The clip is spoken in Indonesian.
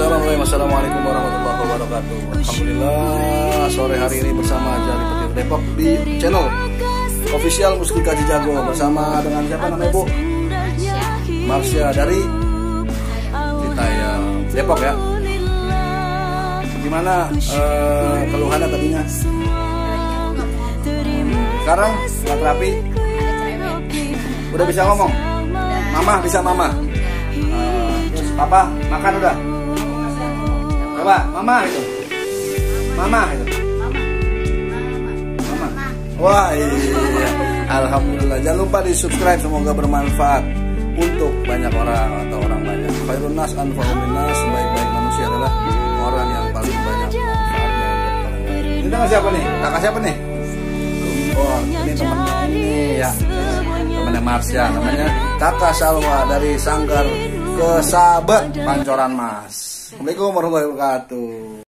Bismillahirrahmanirrahim. Assalamualaikum warahmatullahi wabarakatuh. Alhamdulillah, sore hari ini bersama Jali Petir Depok di channel official Mustika Cijago bersama dengan siapa namanya Bu? Marsha dari Citayam Depok ya. Gimana keluhannya tadinya? Sekarang nggak terapi? Udah bisa ngomong? Mama bisa mama? Terus papa makan udah? Coba mama itu. Mama itu. Mama. Wah iya. Alhamdulillah. Jangan lupa di subscribe, semoga bermanfaat untuk banyak orang atau orang banyak. Khairun nas anfa'un linnas, sebaik-baik manusia adalah orang yang paling banyak manfaatnya untuk orang lain. Ini dengan siapa nih? Kakak siapa nih? Oh, ini temannya ini ya. Temannya Marsha, namanya Kakak Salwa dari Sanggar Kesabat Pancoran Mas. Assalamualaikum warahmatullahi wabarakatuh.